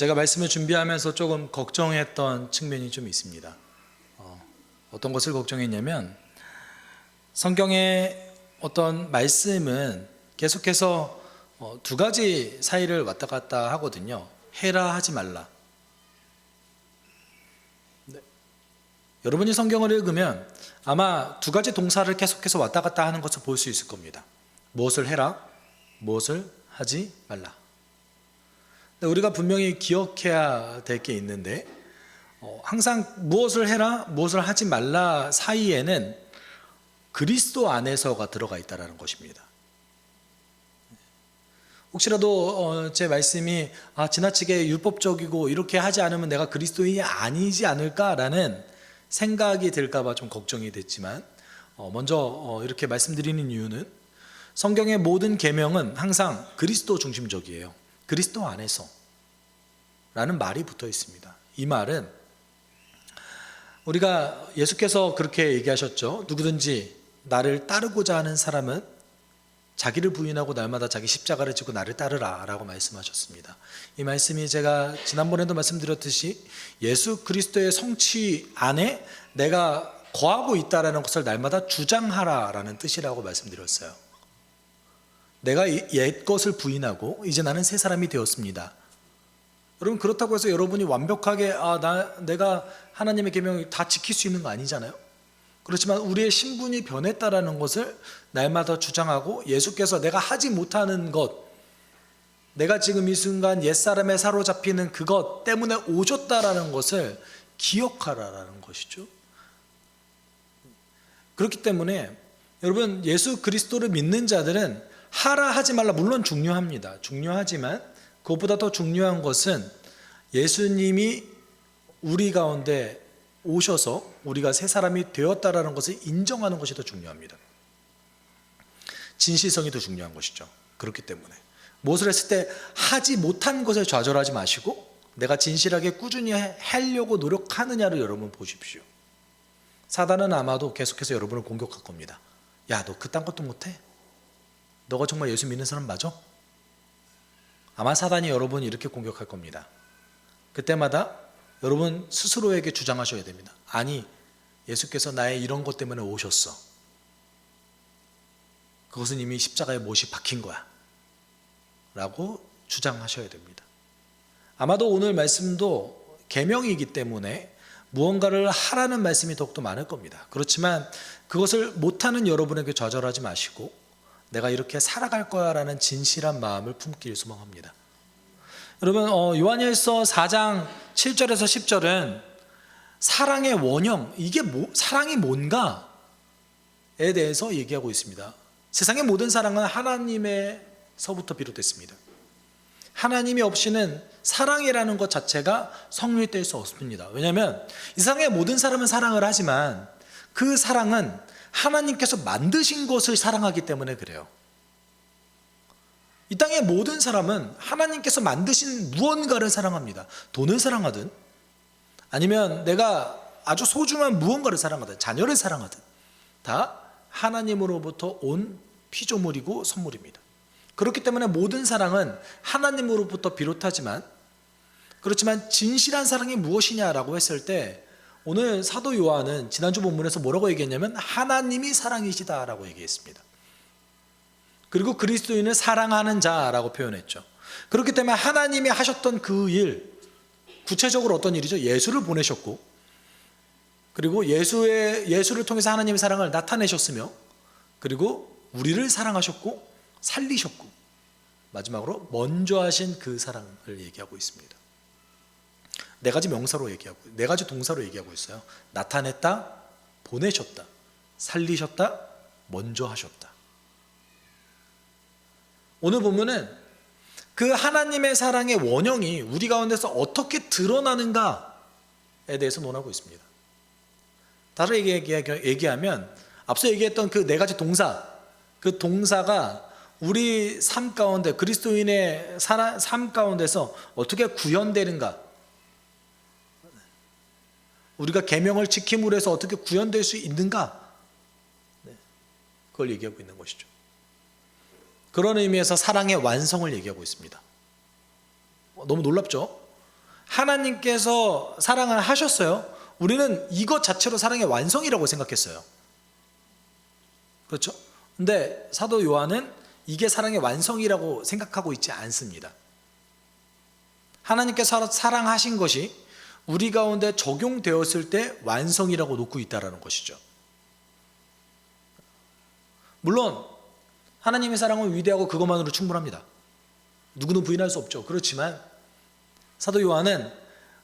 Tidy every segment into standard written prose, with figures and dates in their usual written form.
제가 말씀을 준비하면서 조금 걱정했던 측면이 좀 있습니다. 어떤 것을 걱정했냐면, 성경의 어떤 말씀은 계속해서 두 가지 사이를 왔다 갔다 하거든요. 해라 하지 말라. 네. 여러분이 성경을 읽으면 아마 두 가지 동사를 계속해서 왔다 갔다 하는 것을 볼 수 있을 겁니다. 무엇을 해라, 무엇을 하지 말라. 우리가 분명히 기억해야 될 게 있는데, 항상 무엇을 해라, 무엇을 하지 말라 사이에는 그리스도 안에서가 들어가 있다는 것입니다. 혹시라도 제 말씀이 지나치게 율법적이고 이렇게 하지 않으면 내가 그리스도인이 아니지 않을까라는 생각이 들까 봐 좀 걱정이 됐지만, 먼저 이렇게 말씀드리는 이유는 성경의 모든 계명은 항상 그리스도 중심적이에요. 그리스도 안에서 라는 말이 붙어 있습니다. 이 말은 우리가 예수께서 그렇게 얘기하셨죠. 누구든지 나를 따르고자 하는 사람은 자기를 부인하고 날마다 자기 십자가를 지고 나를 따르라 라고 말씀하셨습니다. 이 말씀이 제가 지난번에도 말씀드렸듯이 예수 그리스도의 성취 안에 내가 거하고 있다는 것을 날마다 주장하라 라는 뜻이라고 말씀드렸어요. 내가 옛 것을 부인하고 이제 나는 새 사람이 되었습니다. 여러분, 그렇다고 해서 여러분이 완벽하게 내가 하나님의 계명을 다 지킬 수 있는 거 아니잖아요. 그렇지만 우리의 신분이 변했다라는 것을 날마다 주장하고, 예수께서 내가 하지 못하는 것, 내가 지금 이 순간 옛사람에 사로잡히는 그것 때문에 오셨다라는 것을 기억하라라는 것이죠. 그렇기 때문에 여러분, 예수 그리스도를 믿는 자들은 하라 하지 말라 물론 중요합니다. 중요하지만 그것보다 더 중요한 것은 예수님이 우리 가운데 오셔서 우리가 새 사람이 되었다라는 것을 인정하는 것이 더 중요합니다. 진실성이 더 중요한 것이죠. 그렇기 때문에 무엇을 했을 때 하지 못한 것에 좌절하지 마시고 내가 진실하게 꾸준히 하려고 노력하느냐를 여러분 보십시오. 사단은 아마도 계속해서 여러분을 공격할 겁니다. 야, 너 그딴 것도 못해? 너가 정말 예수 믿는 사람 맞아? 아마 사단이 여러분을 이렇게 공격할 겁니다. 그때마다 여러분 스스로에게 주장하셔야 됩니다. 아니, 예수께서 나의 이런 것 때문에 오셨어. 그것은 이미 십자가에 못이 박힌 거야 라고 주장하셔야 됩니다. 아마도 오늘 말씀도 계명이기 때문에 무언가를 하라는 말씀이 더욱더 많을 겁니다. 그렇지만 그것을 못하는 여러분에게 좌절하지 마시고 내가 이렇게 살아갈 거야 라는 진실한 마음을 품기를 소망합니다. 여러분, 요한일서 4장 7절에서 10절은 사랑의 원형, 이게 사랑이 뭔가에 대해서 얘기하고 있습니다. 세상의 모든 사랑은 하나님에서부터 비롯됐습니다. 하나님이 없이는 사랑이라는 것 자체가 성립될 수 없습니다. 왜냐하면 이 세상의 모든 사람은 사랑을 하지만 그 사랑은 하나님께서 만드신 것을 사랑하기 때문에 그래요. 이 땅의 모든 사람은 하나님께서 만드신 무언가를 사랑합니다. 돈을 사랑하든 아니면 내가 아주 소중한 무언가를 사랑하든 자녀를 사랑하든 다 하나님으로부터 온 피조물이고 선물입니다. 그렇기 때문에 모든 사랑은 하나님으로부터 비롯하지만, 그렇지만 진실한 사랑이 무엇이냐라고 했을 때 오늘 사도 요한은 지난주 본문에서 뭐라고 얘기했냐면 하나님이 사랑이시다라고 얘기했습니다. 그리고 그리스도인을 사랑하는 자라고 표현했죠. 그렇기 때문에 하나님이 하셨던 그 일, 구체적으로 어떤 일이죠? 예수를 보내셨고, 그리고 예수를 통해서 하나님의 사랑을 나타내셨으며, 그리고 우리를 사랑하셨고 살리셨고, 마지막으로 먼저 하신 그 사랑을 얘기하고 있습니다. 네 가지 명사로 얘기하고, 네 가지 동사로 얘기하고 있어요. 나타냈다, 보내셨다, 살리셨다, 먼저 하셨다. 오늘 보면은 그 하나님의 사랑의 원형이 우리 가운데서 어떻게 드러나는가에 대해서 논하고 있습니다. 다르게 얘기하면 앞서 얘기했던 그 네 가지 동사, 그 동사가 우리 삶 가운데, 그리스도인의 삶 가운데서 어떻게 구현되는가, 우리가 계명을 지킴으로 해서 어떻게 구현될 수 있는가, 그걸 얘기하고 있는 것이죠. 그런 의미에서 사랑의 완성을 얘기하고 있습니다. 너무 놀랍죠? 하나님께서 사랑을 하셨어요. 우리는 이것 자체로 사랑의 완성이라고 생각했어요. 그렇죠? 근데 사도 요한은 이게 사랑의 완성이라고 생각하고 있지 않습니다. 하나님께서 사랑하신 것이 우리 가운데 적용되었을 때 완성이라고 놓고 있다는 것이죠. 물론 하나님의 사랑은 위대하고 그것만으로 충분합니다. 누구는 부인할 수 없죠. 그렇지만 사도 요한은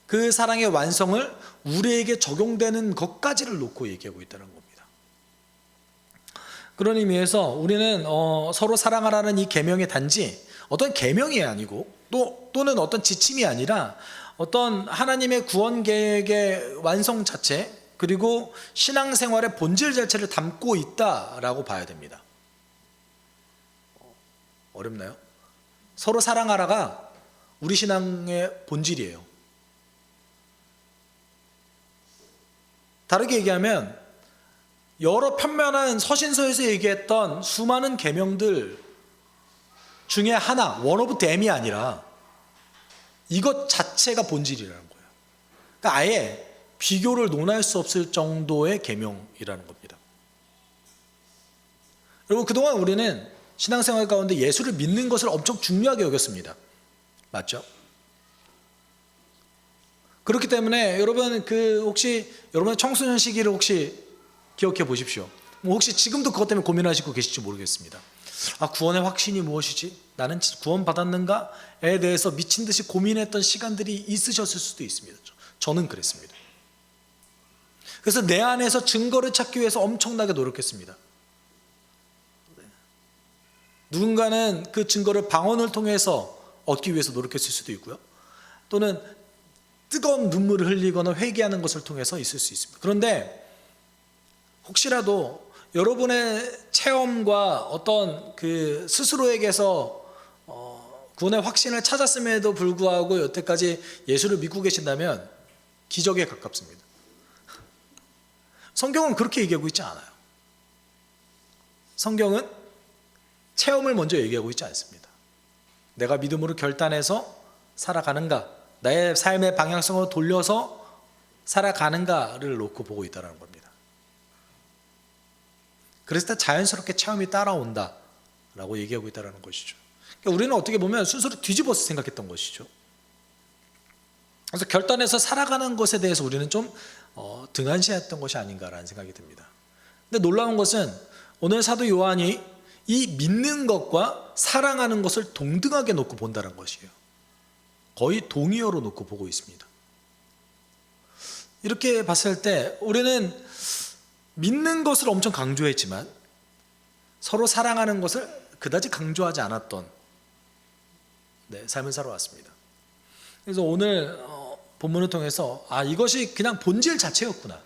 그 사랑의 완성을 우리에게 적용되는 것까지를 놓고 얘기하고 있다는 겁니다. 그런 의미에서 우리는 서로 사랑하라는 이 계명의 단지 어떤 계명이 아니고 또는 어떤 지침이 아니라 어떤 하나님의 구원 계획의 완성 자체, 그리고 신앙생활의 본질 자체를 담고 있다라고 봐야 됩니다. 어렵나요? 서로 사랑하라가 우리 신앙의 본질이에요. 다르게 얘기하면 여러 편면한 서신서에서 얘기했던 수많은 계명들 중에 하나, one of them이 아니라 이것 자체가 본질이라는 거예요. 그러니까 아예 비교를 논할 수 없을 정도의 계명이라는 겁니다. 여러분, 그동안 우리는 신앙생활 가운데 예수를 믿는 것을 엄청 중요하게 여겼습니다. 맞죠? 그렇기 때문에 여러분 혹시 여러분의 청소년 시기를 혹시 기억해 보십시오. 혹시 지금도 그것 때문에 고민하시고 계실지 모르겠습니다. 구원의 확신이 무엇이지? 나는 구원 받았는가에 대해서 미친 듯이 고민했던 시간들이 있으셨을 수도 있습니다. 저는 그랬습니다. 그래서 내 안에서 증거를 찾기 위해서 엄청나게 노력했습니다. 누군가는 그 증거를 방언을 통해서 얻기 위해서 노력했을 수도 있고요. 또는 뜨거운 눈물을 흘리거나 회개하는 것을 통해서 있을 수 있습니다. 그런데 혹시라도 여러분의 체험과 어떤 그 스스로에게서 구원의 확신을 찾았음에도 불구하고 여태까지 예수를 믿고 계신다면 기적에 가깝습니다. 성경은 그렇게 얘기하고 있지 않아요. 성경은 체험을 먼저 얘기하고 있지 않습니다. 내가 믿음으로 결단해서 살아가는가, 나의 삶의 방향성을 돌려서 살아가는가를 놓고 보고 있다는 겁니다. 그래서 자연스럽게 체험이 따라온다라고 얘기하고 있다는 것이죠. 그러니까 우리는 어떻게 보면 순서를 뒤집어서 생각했던 것이죠. 그래서 결단해서 살아가는 것에 대해서 우리는 좀 등한시했던 것이 아닌가라는 생각이 듭니다. 근데 놀라운 것은 오늘 사도 요한이 이 믿는 것과 사랑하는 것을 동등하게 놓고 본다는 것이에요. 거의 동의어로 놓고 보고 있습니다. 이렇게 봤을 때 우리는 믿는 것을 엄청 강조했지만 서로 사랑하는 것을 그다지 강조하지 않았던 삶을 살아왔습니다. 그래서 오늘 본문을 통해서 이것이 그냥 본질 자체였구나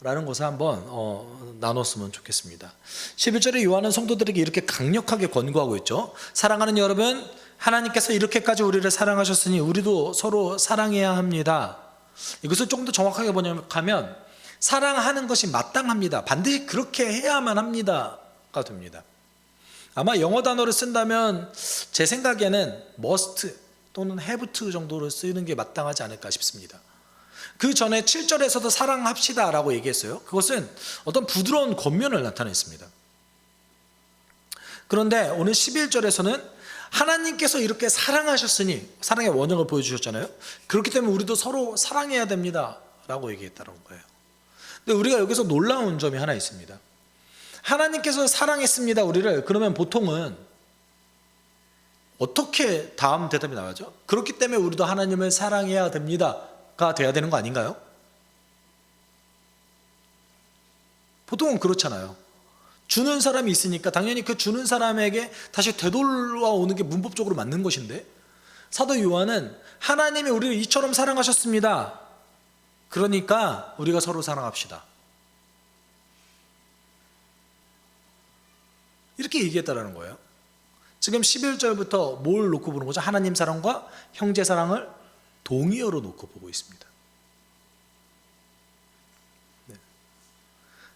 라는 것을 한번 나눴으면 좋겠습니다. 11절에 요한은 성도들에게 이렇게 강력하게 권고하고 있죠. 사랑하는 여러분, 하나님께서 이렇게까지 우리를 사랑하셨으니 우리도 서로 사랑해야 합니다. 이것을 좀 더 정확하게 번역하면 사랑하는 것이 마땅합니다. 반드시 그렇게 해야만 합니다가 됩니다. 아마 영어 단어를 쓴다면 제 생각에는 must 또는 have to 정도로 쓰는 게 마땅하지 않을까 싶습니다. 그 전에 7절에서도 사랑합시다 라고 얘기했어요. 그것은 어떤 부드러운 권면을 나타냈습니다. 그런데 오늘 11절에서는 하나님께서 이렇게 사랑하셨으니, 사랑의 원형을 보여주셨잖아요. 그렇기 때문에 우리도 서로 사랑해야 됩니다 라고 얘기했다는 거예요. 근데 우리가 여기서 놀라운 점이 하나 있습니다. 하나님께서 사랑했습니다 우리를, 그러면 보통은 어떻게 다음 대답이 나와죠? 그렇기 때문에 우리도 하나님을 사랑해야 됩니다가 돼야 되는 거 아닌가요? 보통은 그렇잖아요. 주는 사람이 있으니까 당연히 그 주는 사람에게 다시 되돌아오는 게 문법적으로 맞는 것인데, 사도 요한은 하나님이 우리를 이처럼 사랑하셨습니다. 그러니까 우리가 서로 사랑합시다. 이렇게 얘기했다라는 거예요. 지금 11절부터 뭘 놓고 보는 거죠? 하나님 사랑과 형제 사랑을 동의어로 놓고 보고 있습니다.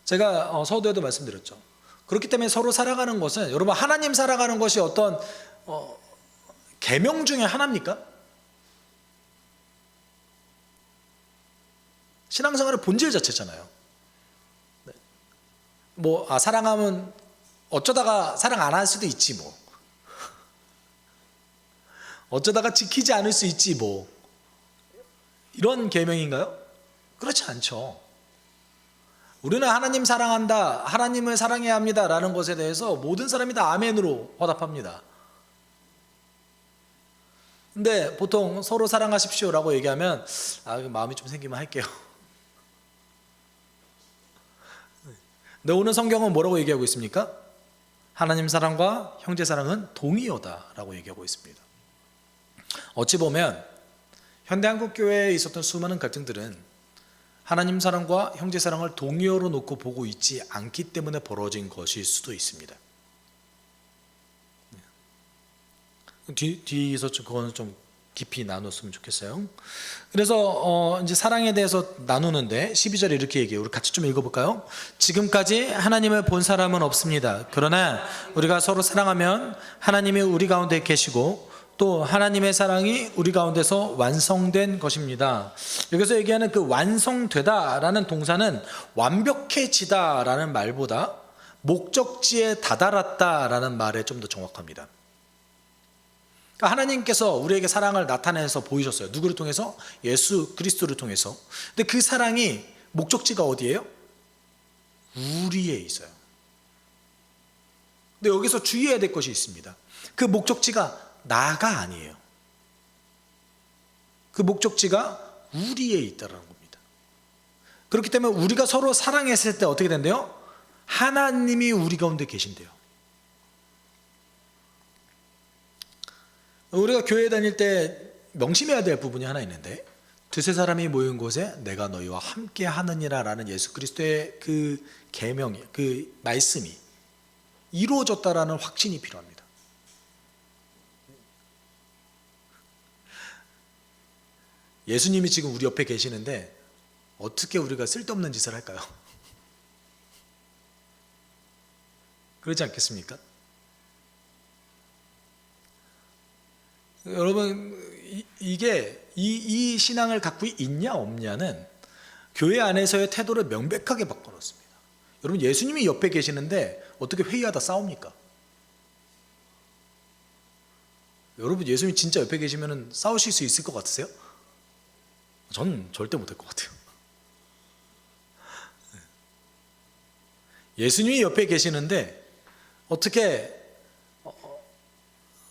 제가 서두에도 말씀드렸죠. 그렇기 때문에 서로 사랑하는 것은, 여러분 하나님 사랑하는 것이 어떤 계명 중에 하나입니까? 신앙생활의 본질 자체잖아요. 사랑하면 어쩌다가 사랑 안 할 수도 있지 뭐. 어쩌다가 지키지 않을 수 있지 뭐. 이런 계명인가요? 그렇지 않죠. 우리는 하나님 사랑한다, 하나님을 사랑해야 합니다 라는 것에 대해서 모든 사람이 다 아멘으로 화답합니다. 근데 보통 서로 사랑하십시오 라고 얘기하면 마음이 좀 생기면 할게요. 근데 오늘 성경은 뭐라고 얘기하고 있습니까? 하나님 사랑과 형제 사랑은 동의어다 라고 얘기하고 있습니다. 어찌 보면 현대 한국 교회에 있었던 수많은 갈등들은 하나님 사랑과 형제 사랑을 동의어로 놓고 보고 있지 않기 때문에 벌어진 것일 수도 있습니다. 뒤에서 그거는 좀 깊이 나눴으면 좋겠어요. 그래서 이제 사랑에 대해서 나누는데 12절에 이렇게 얘기해요. 우리 같이 좀 읽어볼까요? 지금까지 하나님을 본 사람은 없습니다. 그러나 우리가 서로 사랑하면 하나님이 우리 가운데 계시고 또 하나님의 사랑이 우리 가운데서 완성된 것입니다. 여기서 얘기하는 그 완성되다라는 동사는 완벽해지다라는 말보다 목적지에 다다랐다라는 말에 좀 더 정확합니다. 그러니까 하나님께서 우리에게 사랑을 나타내서 보이셨어요. 누구를 통해서? 예수 그리스도를 통해서. 근데 그 사랑이 목적지가 어디예요? 우리에 있어요. 근데 여기서 주의해야 될 것이 있습니다. 그 목적지가 나가 아니에요. 그 목적지가 우리에 있다는 겁니다. 그렇기 때문에 우리가 서로 사랑했을 때 어떻게 된대요? 하나님이 우리 가운데 계신대요. 우리가 교회 다닐 때 명심해야 될 부분이 하나 있는데, 두세 사람이 모인 곳에 내가 너희와 함께 하느니라 라는 예수 그리스도의 그 계명이, 그 말씀이 이루어졌다라는 확신이 필요합니다. 예수님이 지금 우리 옆에 계시는데 어떻게 우리가 쓸데없는 짓을 할까요? 그렇지 않겠습니까? 여러분, 이 신앙을 갖고 있냐 없냐는 교회 안에서의 태도를 명백하게 바꿔놓습니다. 여러분, 예수님이 옆에 계시는데 어떻게 회의하다 싸웁니까? 여러분, 예수님이 진짜 옆에 계시면 싸우실 수 있을 것 같으세요? 전 절대 못할 것 같아요. 예수님이 옆에 계시는데 어떻게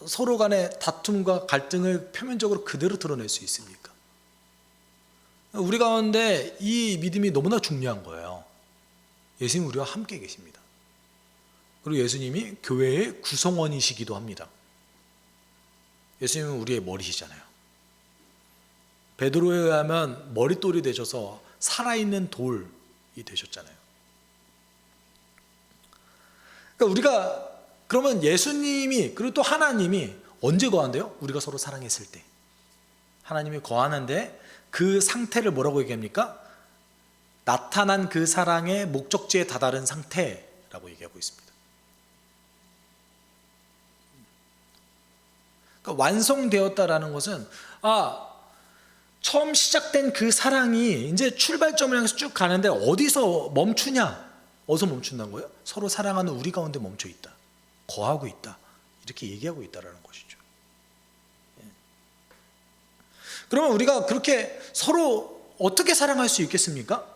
서로 간의 다툼과 갈등을 표면적으로 그대로 드러낼 수 있습니까? 우리 가운데 이 믿음이 너무나 중요한 거예요. 예수님이 우리와 함께 계십니다. 그리고 예수님이 교회의 구성원이시기도 합니다. 예수님은 우리의 머리시잖아요. 베드로에 의하면 머릿돌이 되셔서 살아있는 돌이 되셨잖아요. 그러니까 우리가 그러면 예수님이 그리고 또 하나님이 언제 거한대요? 우리가 서로 사랑했을 때. 하나님이 거하는데 그 상태를 뭐라고 얘기합니까? 나타난 그 사랑의 목적지에 다다른 상태라고 얘기하고 있습니다. 그러니까 완성되었다라는 것은 처음 시작된 그 사랑이 이제 출발점을 향해서 쭉 가는데 어디서 멈추냐? 어디서 멈춘다는 거예요? 서로 사랑하는 우리 가운데 멈춰 있다. 거하고 있다. 이렇게 얘기하고 있다는 것이죠. 그러면 우리가 그렇게 서로 어떻게 사랑할 수 있겠습니까?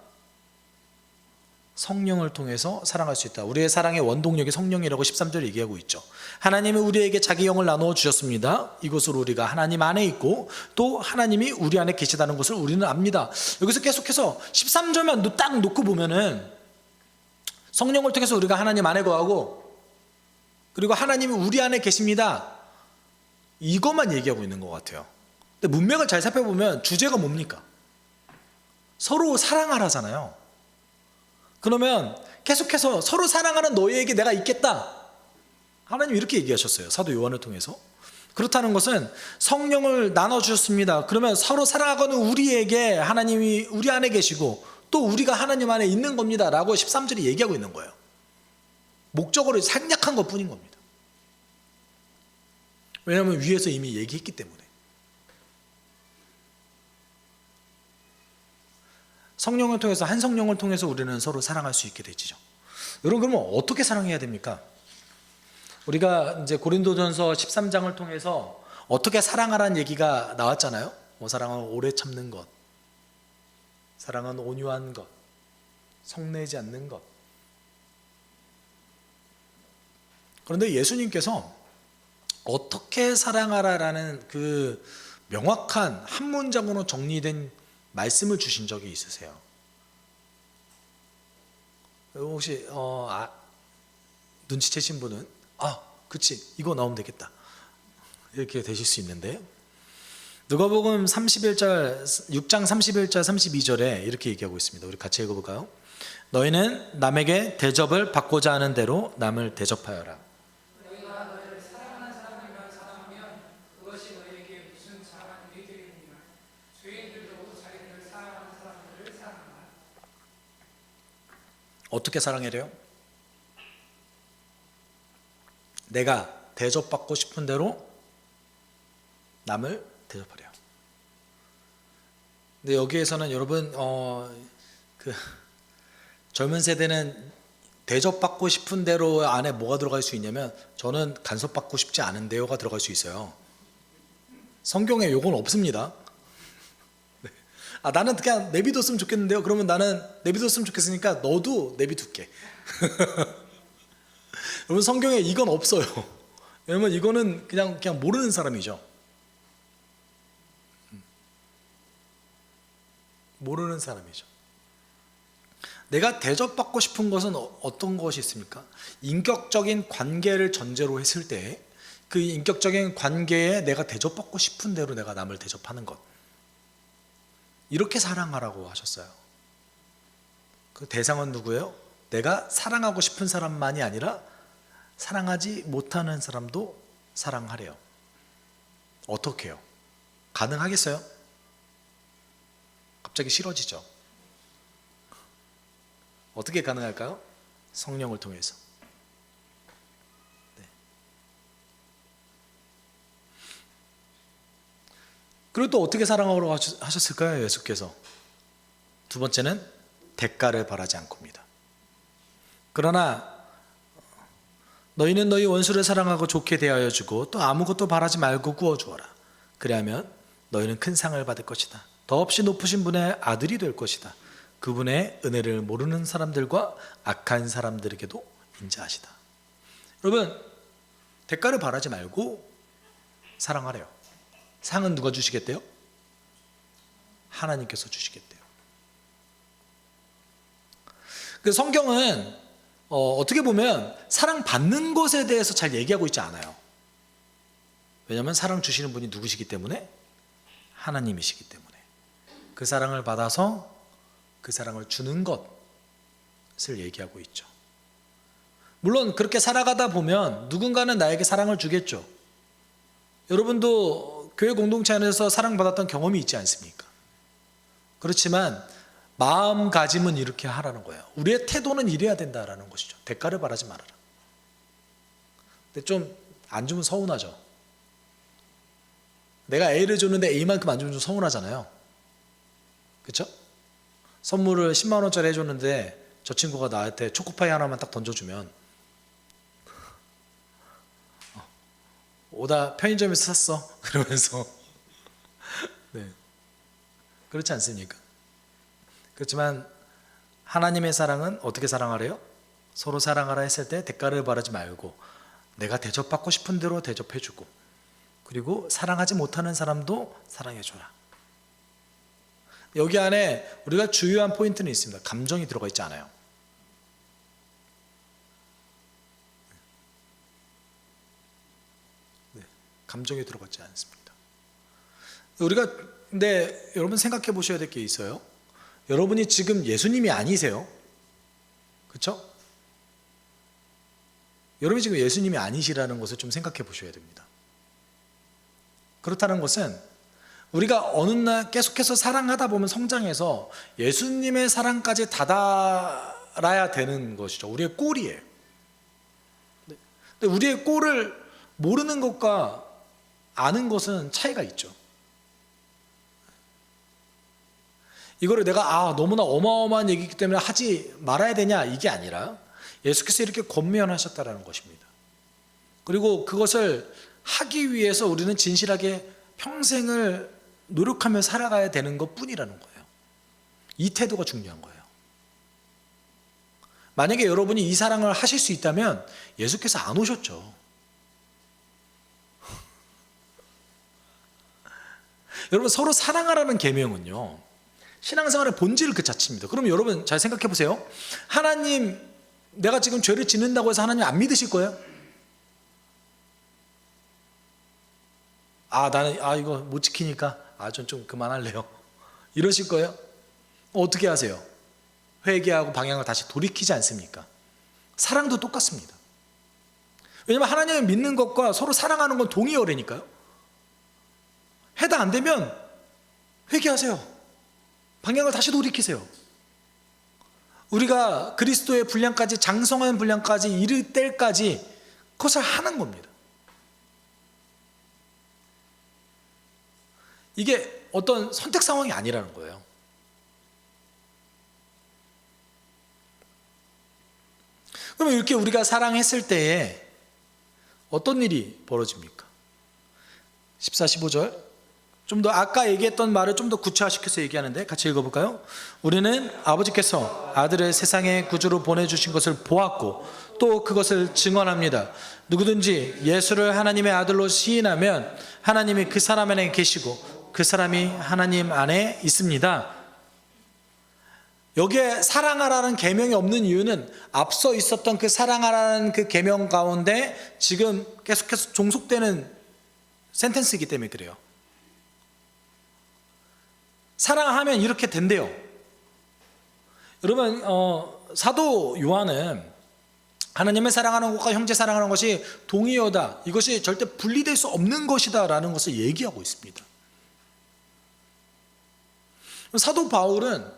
성령을 통해서 사랑할 수 있다. 우리의 사랑의 원동력이 성령이라고 13절에 얘기하고 있죠. 하나님은 우리에게 자기 영을 나누어 주셨습니다. 이것으로 우리가 하나님 안에 있고 또 하나님이 우리 안에 계시다는 것을 우리는 압니다. 여기서 계속해서 13절만 딱 놓고 보면은 성령을 통해서 우리가 하나님 안에 거하고 그리고 하나님이 우리 안에 계십니다. 이것만 얘기하고 있는 것 같아요. 근데 문맥을 잘 살펴보면 주제가 뭡니까? 서로 사랑하라잖아요. 그러면 계속해서 서로 사랑하는 너희에게 내가 있겠다. 하나님이 이렇게 얘기하셨어요. 사도 요한을 통해서. 그렇다는 것은 성령을 나눠주셨습니다. 그러면 서로 사랑하고는 우리에게 하나님이 우리 안에 계시고 또 우리가 하나님 안에 있는 겁니다 라고 13절이 얘기하고 있는 거예요. 목적으로 생략한 것 뿐인 겁니다. 왜냐하면 위에서 이미 얘기했기 때문에. 성령을 통해서, 한 성령을 통해서 우리는 서로 사랑할 수 있게 되지죠. 여러분, 그러면 어떻게 사랑해야 됩니까? 우리가 이제 고린도전서 13장을 통해서 어떻게 사랑하라는 얘기가 나왔잖아요. 사랑은 오래 참는 것, 사랑은 온유한 것, 성내지 않는 것. 그런데 예수님께서 어떻게 사랑하라라는 그 명확한 한 문장으로 정리된 말씀을 주신 적이 있으세요? 혹시 눈치채신 분은 그치, 이거 나오면 되겠다, 이렇게 되실 수 있는데, 누가복음 31절 6장 31절 32절에 이렇게 얘기하고 있습니다. 우리 같이 읽어볼까요? 너희는 남에게 대접을 받고자 하는 대로 남을 대접하여라. 너희가 너희를 사랑하는 사람들만 사랑하면 그것이 너희에게 무슨 잘한 일이 되겠느냐. 죄인들도 자기들을 사랑하는 사람들을 사랑한다. 어떻게 사랑해래요? 내가 대접받고 싶은 대로 남을 대접하래요. 근데 여기에서는 여러분 젊은 세대는 대접받고 싶은 대로 안에 뭐가 들어갈 수 있냐면, 저는 간섭받고 싶지 않은데요가 들어갈 수 있어요. 성경에 요건 없습니다. 나는 그냥 내비뒀으면 좋겠는데요. 그러면 나는 내비뒀으면 좋겠으니까 너도 내비둘게. 여러분, 성경에 이건 없어요. 왜냐면 이거는 그냥 모르는 사람이죠. 모르는 사람이죠. 내가 대접받고 싶은 것은 어떤 것이 있습니까? 인격적인 관계를 전제로 했을 때 그 인격적인 관계에 내가 대접받고 싶은 대로 내가 남을 대접하는 것, 이렇게 사랑하라고 하셨어요. 그 대상은 누구예요? 내가 사랑하고 싶은 사람만이 아니라 사랑하지 못하는 사람도 사랑하래요. 어떻게 해요? 가능하겠어요? 갑자기 싫어지죠. 어떻게 가능할까요? 성령을 통해서. 네. 그리고 또 어떻게 사랑하라고 하셨을까요? 예수께서. 두 번째는 대가를 바라지 않고입니다. 그러나 너희는 너희 원수를 사랑하고 좋게 대하여 주고 또 아무것도 바라지 말고 구워 주어라. 그리하면 너희는 큰 상을 받을 것이다. 더없이 높으신 분의 아들이 될 것이다. 그분의 은혜를 모르는 사람들과 악한 사람들에게도 인자하시다. 여러분, 대가를 바라지 말고 사랑하래요. 상은 누가 주시겠대요? 하나님께서 주시겠대요. 그 성경은 어떻게 보면 사랑받는 것에 대해서 잘 얘기하고 있지 않아요. 왜냐하면 사랑 주시는 분이 누구시기 때문에? 하나님이시기 때문에. 그 사랑을 받아서 그 사랑을 주는 것을 얘기하고 있죠. 물론 그렇게 살아가다 보면 누군가는 나에게 사랑을 주겠죠. 여러분도 교회 공동체 안에서 사랑받았던 경험이 있지 않습니까? 그렇지만 마음가짐은 이렇게 하라는 거예요. 우리의 태도는 이래야 된다라는 것이죠. 대가를 바라지 말아라. 근데 좀 안 주면 서운하죠. 내가 A를 줬는데 A만큼 안 주면 좀 서운하잖아요. 그렇죠? 선물을 10만 원짜리 해줬는데 저 친구가 나한테 초코파이 하나만 딱 던져주면, 오다 편의점에서 샀어 그러면서 네. 그렇지 않습니까? 그렇지만 하나님의 사랑은 어떻게 사랑하래요? 서로 사랑하라 했을 때 대가를 바라지 말고 내가 대접받고 싶은 대로 대접해주고, 그리고 사랑하지 못하는 사람도 사랑해줘라. 여기 안에 우리가 주요한 포인트는 있습니다. 감정이 들어가 있지 않아요. 네, 감정이 들어가지 않습니다. 우리가 근데 여러분 생각해 보셔야 될 게 있어요. 여러분이 지금 예수님이 아니세요. 그렇죠? 여러분이 지금 예수님이 아니시라는 것을 좀 생각해 보셔야 됩니다. 그렇다는 것은 우리가 어느 날 계속해서 사랑하다 보면 성장해서 예수님의 사랑까지 다다라야 되는 것이죠. 우리의 꼴이에요. 근데 우리의 꼴을 모르는 것과 아는 것은 차이가 있죠. 이거를 내가 너무나 어마어마한 얘기이기 때문에 하지 말아야 되냐, 이게 아니라 예수께서 이렇게 권면하셨다라는 것입니다. 그리고 그것을 하기 위해서 우리는 진실하게 평생을 노력하며 살아가야 되는 것뿐이라는 거예요. 이 태도가 중요한 거예요. 만약에 여러분이 이 사랑을 하실 수 있다면 예수께서 안 오셨죠. 여러분, 서로 사랑하라는 계명은요, 신앙생활의 본질 그 자체입니다. 그럼 여러분 잘 생각해 보세요. 하나님, 내가 지금 죄를 짓는다고 해서 하나님 안 믿으실 거예요? 나는 이거 못 지키니까 전 좀 그만할래요, 이러실 거예요? 어떻게 하세요? 회개하고 방향을 다시 돌이키지 않습니까? 사랑도 똑같습니다. 왜냐하면 하나님을 믿는 것과 서로 사랑하는 건 동의어래니까요. 해당 안 되면 회개하세요. 방향을 다시 돌이키세요. 우리가 그리스도의 분량까지, 장성한 분량까지 이를 때까지 그것을 하는 겁니다. 이게 어떤 선택 상황이 아니라는 거예요. 그러면 이렇게 우리가 사랑했을 때에 어떤 일이 벌어집니까? 14, 15절 좀 더 아까 얘기했던 말을 좀 더 구체화시켜서 얘기하는데 같이 읽어볼까요? 우리는 아버지께서 아들을 세상의 구주로 보내주신 것을 보았고 또 그것을 증언합니다. 누구든지 예수를 하나님의 아들로 시인하면 하나님이 그 사람 안에 계시고 그 사람이 하나님 안에 있습니다. 여기에 사랑하라는 계명이 없는 이유는 앞서 있었던 그 사랑하라는 그 계명 가운데 지금 계속해서 종속되는 센텐스이기 때문에 그래요. 사랑하면 이렇게 된대요. 여러분, 사도 요한은 하나님을 사랑하는 것과 형제 사랑하는 것이 동의어다, 이것이 절대 분리될 수 없는 것이다 라는 것을 얘기하고 있습니다. 사도 바울은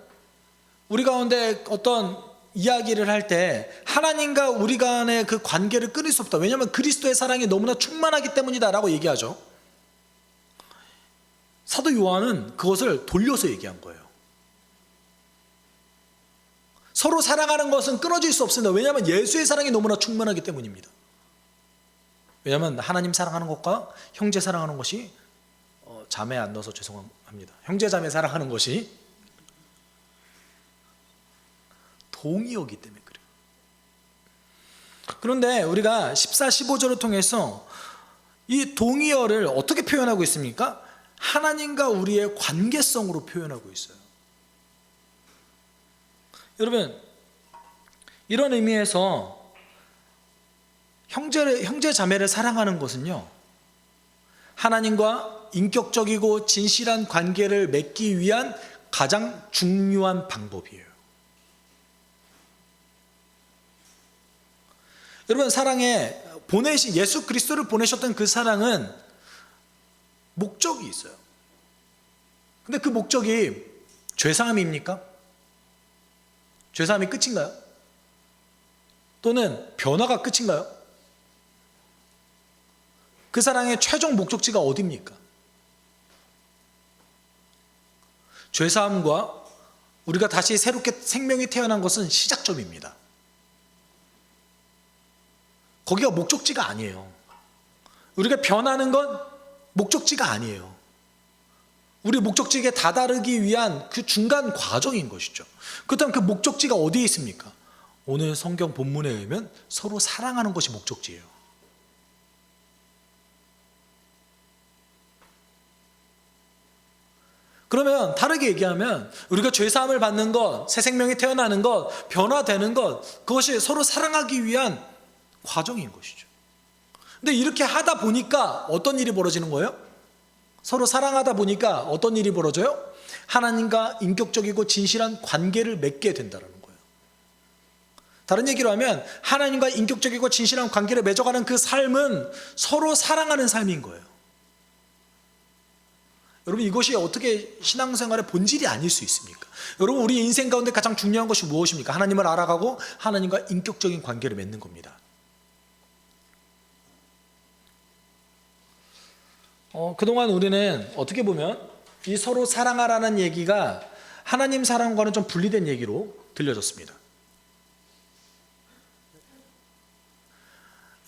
우리 가운데 어떤 이야기를 할 때 하나님과 우리 간의 그 관계를 끊을 수 없다, 왜냐하면 그리스도의 사랑이 너무나 충만하기 때문이다 라고 얘기하죠. 사도 요한은 그것을 돌려서 얘기한 거예요. 서로 사랑하는 것은 끊어질 수 없습니다. 왜냐하면 예수의 사랑이 너무나 충만하기 때문입니다. 왜냐하면 하나님 사랑하는 것과 형제 사랑하는 것이 자매 안 넣어서 죄송합니다. 형제 자매 사랑하는 것이 동의어기 때문에 그래요. 그런데 우리가 14, 15절을 통해서 이 동의어를 어떻게 표현하고 있습니까? 하나님과 우리의 관계성으로 표현하고 있어요. 여러분, 이런 의미에서 형제 자매를 사랑하는 것은요, 하나님과 인격적이고 진실한 관계를 맺기 위한 가장 중요한 방법이에요. 여러분, 사랑에 예수 그리스도를 보내셨던 그 사랑은 목적이 있어요. 근데 그 목적이 죄사함입니까? 죄사함이 끝인가요? 또는 변화가 끝인가요? 그 사랑의 최종 목적지가 어디입니까? 죄사함과 우리가 다시 새롭게 생명이 태어난 것은 시작점입니다. 거기가 목적지가 아니에요. 우리가 변하는 건 목적지가 아니에요. 우리 목적지에 다다르기 위한 그 중간 과정인 것이죠. 그렇다면 그 목적지가 어디에 있습니까? 오늘 성경 본문에 의하면 서로 사랑하는 것이 목적지예요. 그러면 다르게 얘기하면 우리가 죄사함을 받는 것, 새 생명이 태어나는 것, 변화되는 것, 그것이 서로 사랑하기 위한 과정인 것이죠. 근데 이렇게 하다 보니까 어떤 일이 벌어지는 거예요? 서로 사랑하다 보니까 어떤 일이 벌어져요? 하나님과 인격적이고 진실한 관계를 맺게 된다는 거예요. 다른 얘기로 하면 하나님과 인격적이고 진실한 관계를 맺어가는 그 삶은 서로 사랑하는 삶인 거예요. 여러분, 이것이 어떻게 신앙생활의 본질이 아닐 수 있습니까? 여러분, 우리 인생 가운데 가장 중요한 것이 무엇입니까? 하나님을 알아가고 하나님과 인격적인 관계를 맺는 겁니다. 그동안 우리는 어떻게 보면 이 서로 사랑하라는 얘기가 하나님 사랑과는 좀 분리된 얘기로 들려졌습니다.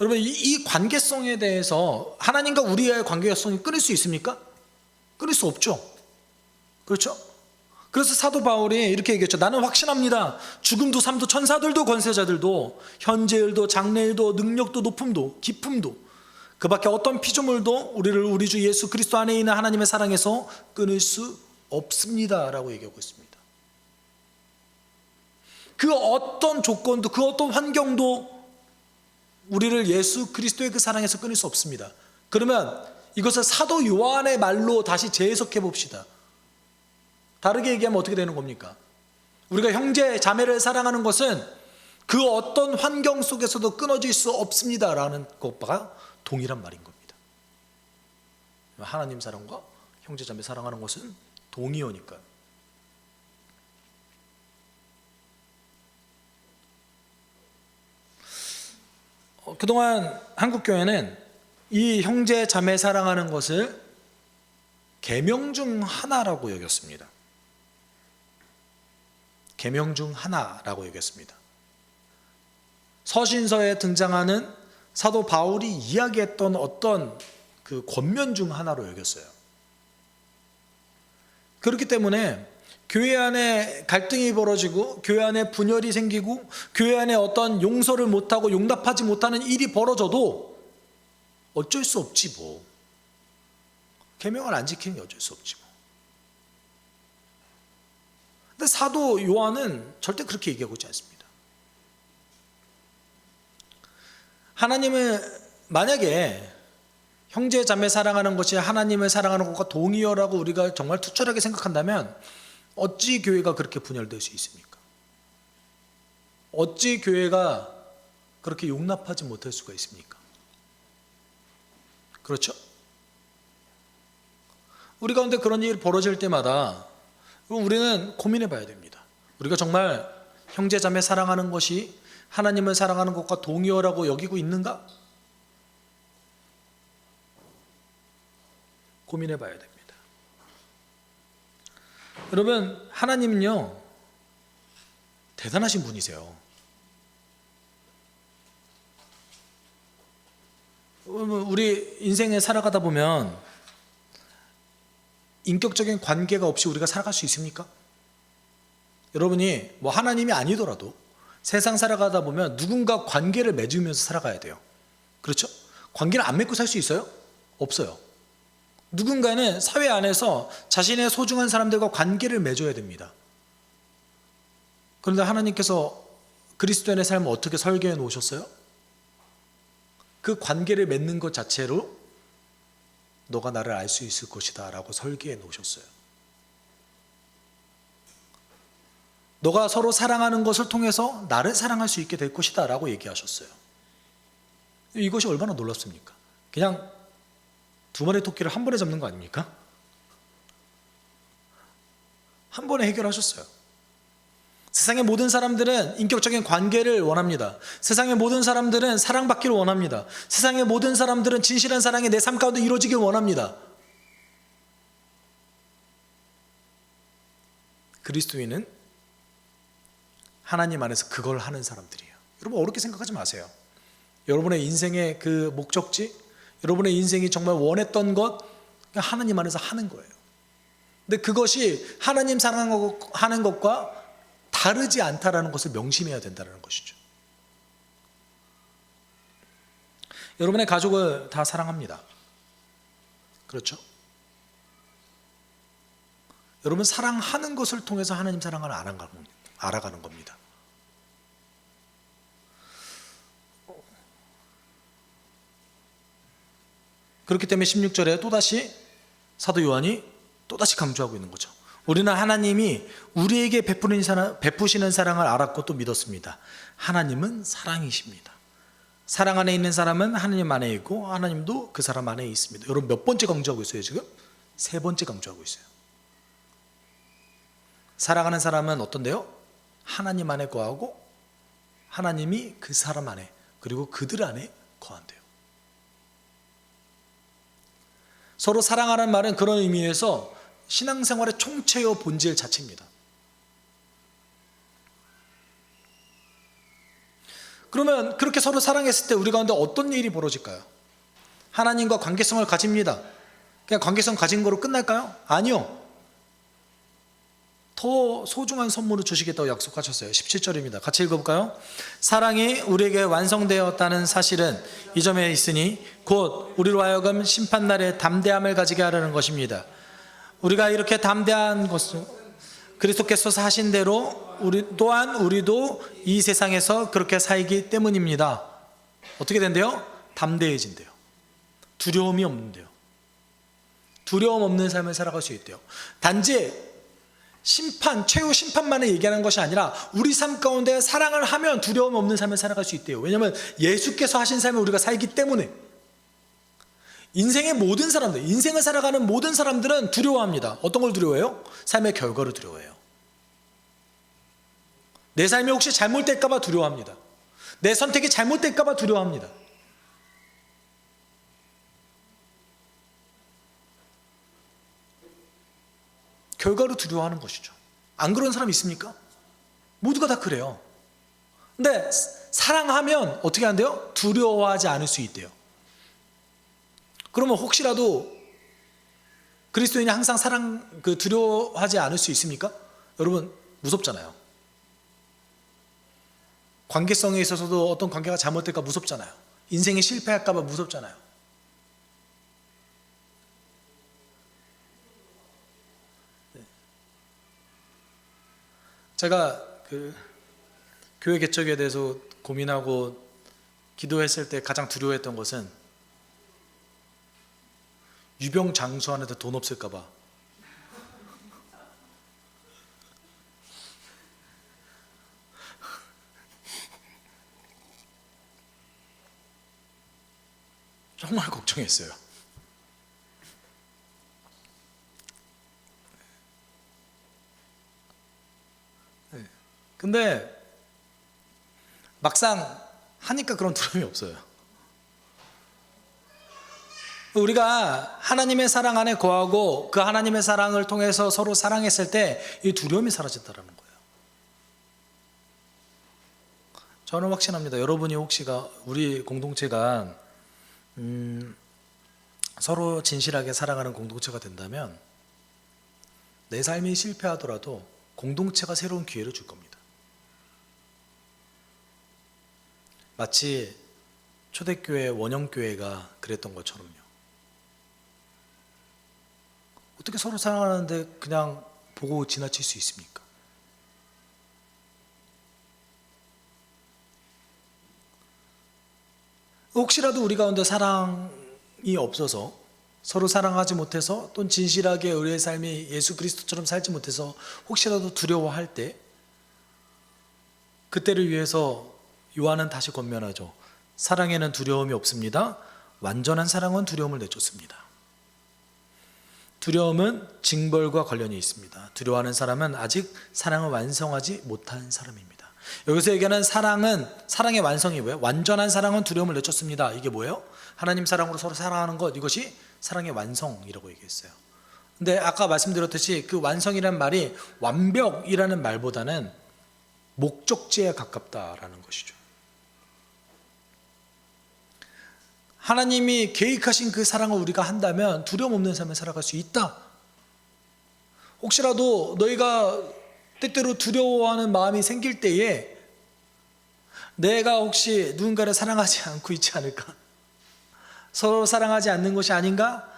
여러분, 이 관계성에 대해서 하나님과 우리의 관계성이 끊을 수 있습니까? 끊을 수 없죠. 그렇죠? 그래서 사도 바울이 이렇게 얘기했죠. 나는 확신합니다. 죽음도 삶도 천사들도 권세자들도 현재일도 장래일도 능력도 높음도 깊음도 그 밖에 어떤 피조물도 우리를 우리 주 예수 그리스도 안에 있는 하나님의 사랑에서 끊을 수 없습니다 라고 얘기하고 있습니다. 그 어떤 조건도 그 어떤 환경도 우리를 예수 그리스도의 그 사랑에서 끊을 수 없습니다. 그러면 이것을 사도 요한의 말로 다시 재해석해 봅시다. 다르게 얘기하면 어떻게 되는 겁니까? 우리가 형제 자매를 사랑하는 것은 그 어떤 환경 속에서도 끊어질 수 없습니다 라는 것과 동일한 말인 겁니다. 하나님 사랑과 형제 자매 사랑하는 것은 동의어니까요. 그동안 한국교회는 이 형제 자매 사랑하는 것을 계명 중 하나라고 여겼습니다. 계명 중 하나라고 여겼습니다. 서신서에 등장하는 사도 바울이 이야기했던 어떤 그 권면 중 하나로 여겼어요. 그렇기 때문에 교회 안에 갈등이 벌어지고 교회 안에 분열이 생기고 교회 안에 어떤 용서를 못하고 용납하지 못하는 일이 벌어져도 어쩔 수 없지 뭐. 계명을 안 지키는 게 어쩔 수 없지 뭐. 근데 사도 요한은 절대 그렇게 얘기하고 있지 않습니다. 하나님은 만약에 형제 자매 사랑하는 것이 하나님을 사랑하는 것과 동의어라고 우리가 정말 투철하게 생각한다면 어찌 교회가 그렇게 분열될 수 있습니까? 어찌 교회가 그렇게 용납하지 못할 수가 있습니까? 그렇죠? 우리 가운데 그런 일이 벌어질 때마다 우리는 고민해 봐야 됩니다. 우리가 정말 형제 자매 사랑하는 것이 하나님을 사랑하는 것과 동의어라고 여기고 있는가? 고민해 봐야 됩니다. 여러분, 하나님은요 대단하신 분이세요. 우리 인생에 살아가다 보면 인격적인 관계가 없이 우리가 살아갈 수 있습니까? 여러분이 뭐 하나님이 아니더라도 세상 살아가다 보면 누군가 관계를 맺으면서 살아가야 돼요. 그렇죠? 관계를 안 맺고 살 수 있어요? 없어요. 누군가는 사회 안에서 자신의 소중한 사람들과 관계를 맺어야 됩니다. 그런데 하나님께서 그리스도인의 삶을 어떻게 설계해 놓으셨어요? 그 관계를 맺는 것 자체로 너가 나를 알 수 있을 것이다 라고 설계해 놓으셨어요. 너가 서로 사랑하는 것을 통해서 나를 사랑할 수 있게 될 것이다 라고 얘기하셨어요. 이것이 얼마나 놀랍습니까? 그냥 두 마리 토끼를 한 번에 잡는 거 아닙니까? 한 번에 해결하셨어요. 세상의 모든 사람들은 인격적인 관계를 원합니다. 세상의 모든 사람들은 사랑받기를 원합니다. 세상의 모든 사람들은 진실한 사랑이 내 삶 가운데 이루어지길 원합니다. 그리스도인은 하나님 안에서 그걸 하는 사람들이에요. 여러분 어렵게 생각하지 마세요. 여러분의 인생의 그 목적지, 여러분의 인생이 정말 원했던 것, 하나님 안에서 하는 거예요. 근데 그것이 하나님 사랑하는 것과 다르지 않다라는 것을 명심해야 된다는 것이죠. 여러분의 가족을 다 사랑합니다. 그렇죠? 여러분 사랑하는 것을 통해서 하나님 사랑을 알아가는 겁니다. 그렇기 때문에 16절에 또다시 사도 요한이 또다시 강조하고 있는 거죠. 우리는 하나님이 우리에게 베푸시는 사랑을 알았고 또 믿었습니다. 하나님은 사랑이십니다. 사랑 안에 있는 사람은 하나님 안에 있고 하나님도 그 사람 안에 있습니다. 여러분 몇 번째 강조하고 있어요 지금? 세 번째 강조하고 있어요. 사랑하는 사람은 어떤데요? 하나님 안에 거하고 하나님이 그 사람 안에 그리고 그들 안에 거한대요. 서로 사랑하는 말은 그런 의미에서 신앙생활의 총체요 본질 자체입니다. 그러면 그렇게 서로 사랑했을 때 우리 가운데 어떤 일이 벌어질까요? 하나님과 관계성을 가집니다. 그냥 관계성 가진 거로 끝날까요? 아니요. 더 소중한 선물을 주시겠다고 약속하셨어요. 17절입니다. 같이 읽어볼까요? 사랑이 우리에게 완성되었다는 사실은 이 점에 있으니 곧 우리로 하여금 심판날에 담대함을 가지게 하려는 것입니다. 우리가 이렇게 담대한 것은 그리스도께서 사신 대로 우리도 이 세상에서 그렇게 살기 때문입니다. 어떻게 된대요? 담대해진대요. 두려움이 없는데요. 두려움 없는 삶을 살아갈 수 있대요. 단지 최후 심판만을 얘기하는 것이 아니라 우리 삶 가운데 사랑을 하면 두려움 없는 삶을 살아갈 수 있대요. 왜냐하면 예수께서 하신 삶을 우리가 살기 때문에. 인생의 모든 사람들, 인생을 살아가는 모든 사람들은 두려워합니다. 어떤 걸 두려워해요? 삶의 결과를 두려워해요. 내 삶이 혹시 잘못될까 봐 두려워합니다. 내 선택이 잘못될까 봐 두려워합니다. 결과로 두려워하는 것이죠. 안 그런 사람 있습니까? 모두가 다 그래요. 근데 사랑하면 어떻게 한대요? 두려워하지 않을 수 있대요. 그러면 혹시라도 그리스도인이 항상 두려워하지 않을 수 있습니까? 여러분 무섭잖아요. 관계성에 있어서도 어떤 관계가 잘못될까 무섭잖아요. 인생이 실패할까 봐 무섭잖아요. 제가 교회 개척에 대해서 고민하고 기도했을 때 가장 두려워했던 것은 유병장수하는데 돈 없을까 봐. 정말 걱정했어요. 근데 막상 하니까 그런 두려움이 없어요. 우리가 하나님의 사랑 안에 거하고 그 하나님의 사랑을 통해서 서로 사랑했을 때 이 두려움이 사라진다는 거예요. 저는 확신합니다. 여러분이 우리 공동체가 서로 진실하게 사랑하는 공동체가 된다면 내 삶이 실패하더라도 공동체가 새로운 기회를 줄 겁니다. 마치 초대교회 원형교회가 그랬던 것처럼요. 어떻게 서로 사랑하는데 그냥 보고 지나칠 수 있습니까? 혹시라도 우리 가운데 사랑이 없어서 서로 사랑하지 못해서 또 진실하게 우리의 삶이 예수 그리스도처럼 살지 못해서 혹시라도 두려워할 때 그때를 위해서 요한은 다시 권면하죠. 사랑에는 두려움이 없습니다. 완전한 사랑은 두려움을 내쫓습니다. 두려움은 징벌과 관련이 있습니다. 두려워하는 사람은 아직 사랑을 완성하지 못한 사람입니다. 여기서 얘기하는 사랑의 완성이 뭐예요? 완전한 사랑은 두려움을 내쫓습니다. 이게 뭐예요? 하나님 사랑으로 서로 사랑하는 것, 이것이 사랑의 완성이라고 얘기했어요. 근데 아까 말씀드렸듯이 그 완성이라는 말이 완벽이라는 말보다는 목적지에 가깝다라는 것이죠. 하나님이 계획하신 그 사랑을 우리가 한다면 두려움 없는 삶을 살아갈 수 있다. 혹시라도 너희가 때때로 두려워하는 마음이 생길 때에 내가 혹시 누군가를 사랑하지 않고 있지 않을까? 서로 사랑하지 않는 것이 아닌가?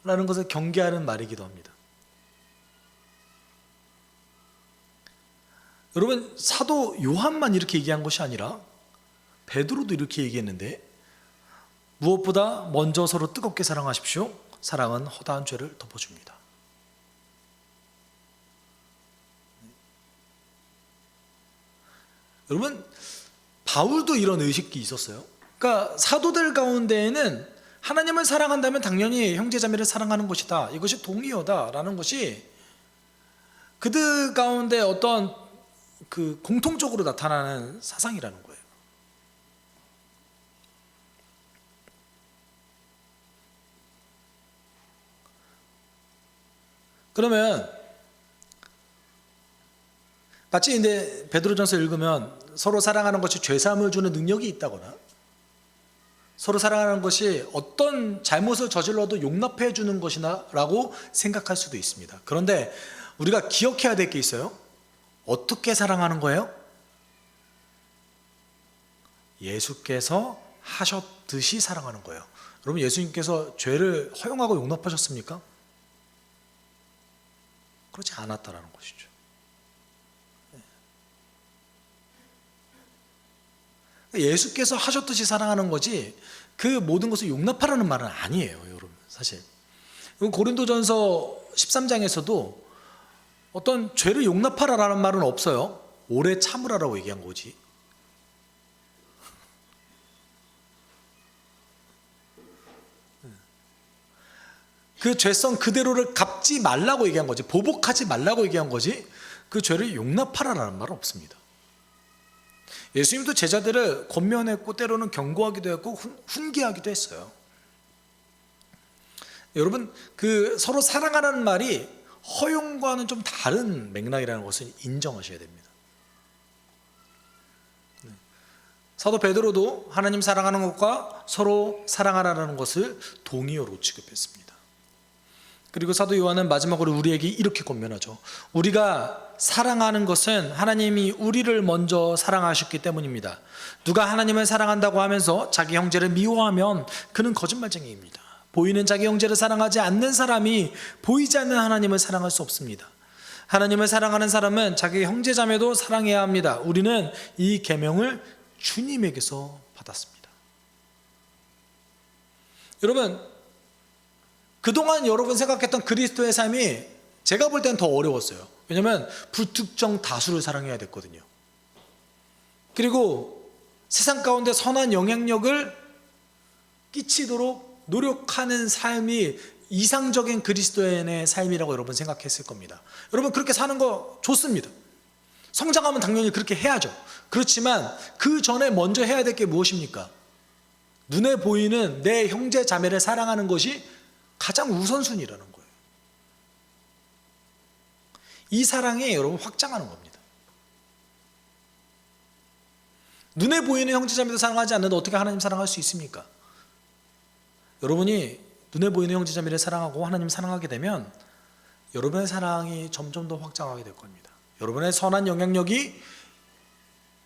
라는 것을 경계하는 말이기도 합니다. 여러분, 사도 요한만 이렇게 얘기한 것이 아니라 베드로도 이렇게 얘기했는데 무엇보다 먼저 서로 뜨겁게 사랑하십시오. 사랑은 허다한 죄를 덮어줍니다. 여러분, 바울도 이런 의식이 있었어요. 그러니까 사도들 가운데에는 하나님을 사랑한다면 당연히 형제자매를 사랑하는 것이다. 이것이 동의어다라는 것이 그들 가운데 어떤 공통적으로 나타나는 사상이라는 거예요. 그러면 마치 이제 베드로전서 읽으면 서로 사랑하는 것이 죄 사함을 주는 능력이 있다거나 서로 사랑하는 것이 어떤 잘못을 저질러도 용납해 주는 것이라고 생각할 수도 있습니다. 그런데 우리가 기억해야 될 게 있어요. 어떻게 사랑하는 거예요? 예수께서 하셨듯이 사랑하는 거예요. 여러분, 예수님께서 죄를 허용하고 용납하셨습니까? 그렇지 않았다라는 것이죠. 예수께서 하셨듯이 사랑하는 거지 그 모든 것을 용납하라는 말은 아니에요, 여러분. 사실 고린도전서 13장에서도 어떤 죄를 용납하라라는 말은 없어요. 오래 참으라라고 얘기한 거지. 그 죄성 그대로를 갚지 말라고 얘기한 거지, 보복하지 말라고 얘기한 거지, 그 죄를 용납하라라는 말은 없습니다. 예수님도 제자들을 권면했고 때로는 경고하기도 했고 훈계하기도 했어요. 여러분, 그 서로 사랑하라는 말이 허용과는 좀 다른 맥락이라는 것을 인정하셔야 됩니다. 사도 베드로도 하나님 사랑하는 것과 서로 사랑하라는 것을 동의어로 취급했습니다. 그리고 사도 요한은 마지막으로 우리에게 이렇게 권면하죠. 우리가 사랑하는 것은 하나님이 우리를 먼저 사랑하셨기 때문입니다. 누가 하나님을 사랑한다고 하면서 자기 형제를 미워하면 그는 거짓말쟁이입니다. 보이는 자기 형제를 사랑하지 않는 사람이 보이지 않는 하나님을 사랑할 수 없습니다. 하나님을 사랑하는 사람은 자기 형제 자매도 사랑해야 합니다. 우리는 이 계명을 주님에게서 받았습니다. 여러분, 그동안 여러분 생각했던 그리스도의 삶이 제가 볼 때는 더 어려웠어요. 왜냐하면 불특정 다수를 사랑해야 됐거든요. 그리고 세상 가운데 선한 영향력을 끼치도록 노력하는 삶이 이상적인 그리스도인의 삶이라고 여러분 생각했을 겁니다. 여러분, 그렇게 사는 거 좋습니다. 성장하면 당연히 그렇게 해야죠. 그렇지만 그 전에 먼저 해야 될 게 무엇입니까? 눈에 보이는 내 형제 자매를 사랑하는 것이 가장 우선순위라는 거예요. 이 사랑이 여러분 확장하는 겁니다. 눈에 보이는 형제 자매도 사랑하지 않는데 어떻게 하나님 사랑할 수 있습니까? 여러분이 눈에 보이는 형제 자매를 사랑하고 하나님 사랑하게 되면 여러분의 사랑이 점점 더 확장하게 될 겁니다. 여러분의 선한 영향력이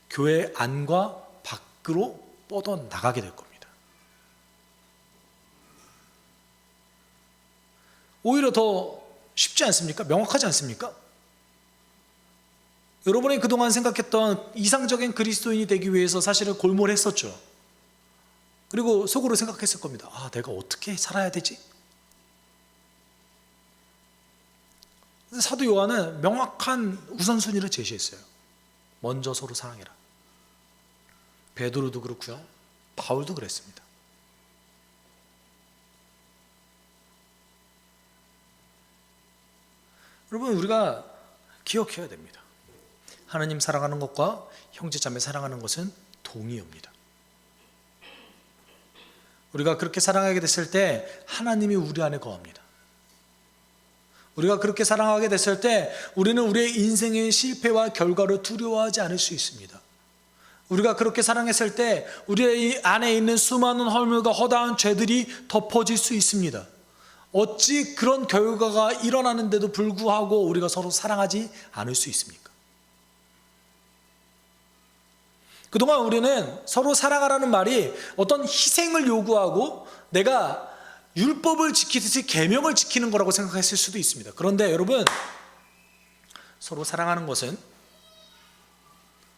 교회 안과 밖으로 뻗어나가게 될 겁니다. 오히려 더 쉽지 않습니까? 명확하지 않습니까? 여러분이 그동안 생각했던 이상적인 그리스도인이 되기 위해서 사실은 골몰했었죠. 그리고 속으로 생각했을 겁니다. 아, 내가 어떻게 살아야 되지? 사도 요한은 명확한 우선순위를 제시했어요. 먼저 서로 사랑해라. 베드로도 그렇고요, 바울도 그랬습니다. 여러분, 우리가 기억해야 됩니다. 하나님 사랑하는 것과 형제 자매 사랑하는 것은 동의어입니다. 우리가 그렇게 사랑하게 됐을 때 하나님이 우리 안에 거합니다. 우리가 그렇게 사랑하게 됐을 때 우리는 우리의 인생의 실패와 결과를 두려워하지 않을 수 있습니다. 우리가 그렇게 사랑했을 때 우리 안에 있는 수많은 허물과 허다한 죄들이 덮어질 수 있습니다. 어찌 그런 결과가 일어나는데도 불구하고 우리가 서로 사랑하지 않을 수 있습니까? 그동안 우리는 서로 사랑하라는 말이 어떤 희생을 요구하고 내가 율법을 지키듯이 계명을 지키는 거라고 생각했을 수도 있습니다. 그런데 여러분, 서로 사랑하는 것은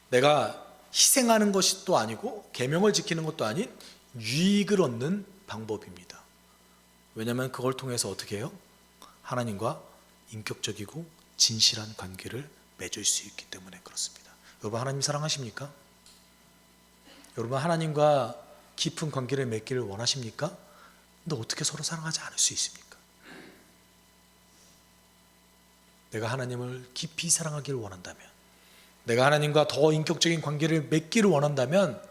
내가 희생하는 것이 또 아니고 계명을 지키는 것도 아닌 유익을 얻는 방법입니다. 왜냐하면 그걸 통해서 어떻게 해요? 하나님과 인격적이고 진실한 관계를 맺을 수 있기 때문에 그렇습니다. 여러분, 하나님 사랑하십니까? 여러분, 하나님과 깊은 관계를 맺기를 원하십니까? 근데 어떻게 서로 사랑하지 않을 수 있습니까? 내가 하나님을 깊이 사랑하기를 원한다면, 내가 하나님과 더 인격적인 관계를 맺기를 원한다면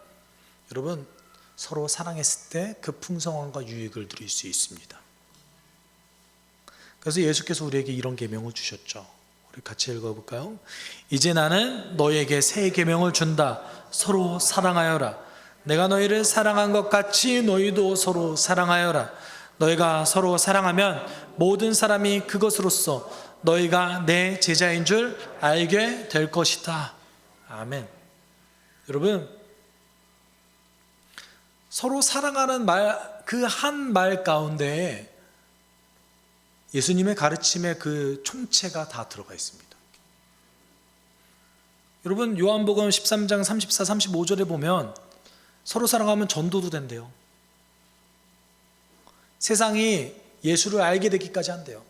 여러분, 서로 사랑했을 때 그 풍성함과 유익을 누릴 수 있습니다. 그래서 예수께서 우리에게 이런 계명을 주셨죠. 우리 같이 읽어볼까요? 이제 나는 너희에게 새 계명을 준다. 서로 사랑하여라. 내가 너희를 사랑한 것 같이 너희도 서로 사랑하여라. 너희가 서로 사랑하면 모든 사람이 그것으로써 너희가 내 제자인 줄 알게 될 것이다. 아멘. 여러분, 서로 사랑하는 말, 그 한 말 가운데 예수님의 가르침의 그 총체가 다 들어가 있습니다. 여러분, 요한복음 13장 34, 35절에 보면 서로 사랑하면 전도도 된대요. 세상이 예수를 알게 되기까지 한대요.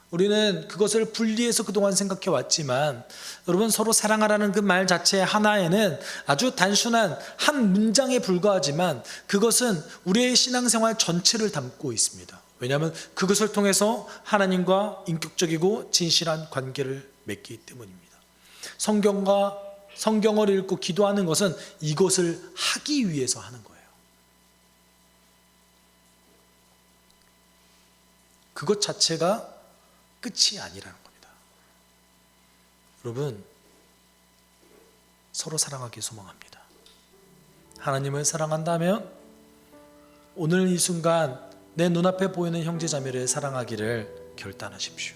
우리는 그것을 분리해서 그동안 생각해 왔지만, 여러분, 서로 사랑하라는 그 말 자체 하나에는 아주 단순한 한 문장에 불과하지만 그것은 우리의 신앙생활 전체를 담고 있습니다. 왜냐하면 그것을 통해서 하나님과 인격적이고 진실한 관계를 맺기 때문입니다. 성경을 읽고 기도하는 것은 이것을 하기 위해서 하는 거예요. 그것 자체가 끝이 아니라는 겁니다. 여러분, 서로 사랑하기 소망합니다. 하나님을 사랑한다면 오늘 이 순간 내 눈앞에 보이는 형제자매를 사랑하기를 결단하십시오.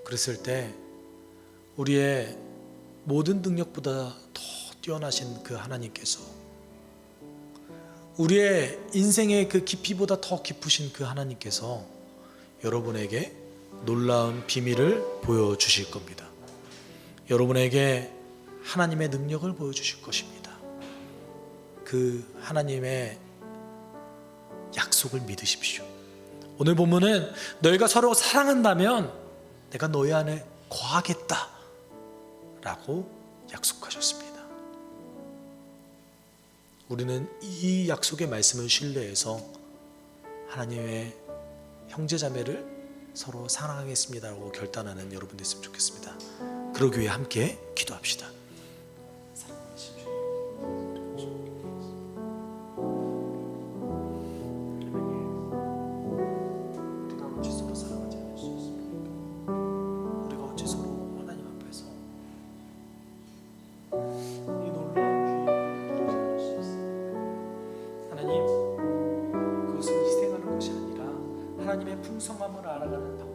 그랬을 때 우리의 모든 능력보다 더 뛰어나신 그 하나님께서, 우리의 인생의 그 깊이보다 더 깊으신 그 하나님께서 여러분에게 놀라운 비밀을 보여주실 겁니다. 여러분에게 하나님의 능력을 보여주실 것입니다. 그 하나님의 약속을 믿으십시오. 오늘 본문은 너희가 서로 사랑한다면 내가 너희 안에 거하겠다 라고 약속하셨습니다. 우리는 이 약속의 말씀을 신뢰해서 하나님의 형제자매를 서로 사랑하겠습니다라고 결단하는 여러분 됐으면 좋겠습니다. 그러기 위해 함께 기도합시다. 우리가 어찌 서로 사랑하지 않을 수 있습니까? 우리가 어찌 서로 하나님 앞에서 이 놀라운 주의를 누리지 않을 수 있습니까? 하나님, 그것은 희생하는 것이 아니라 하나님의 풍성함을 알아가는 방법.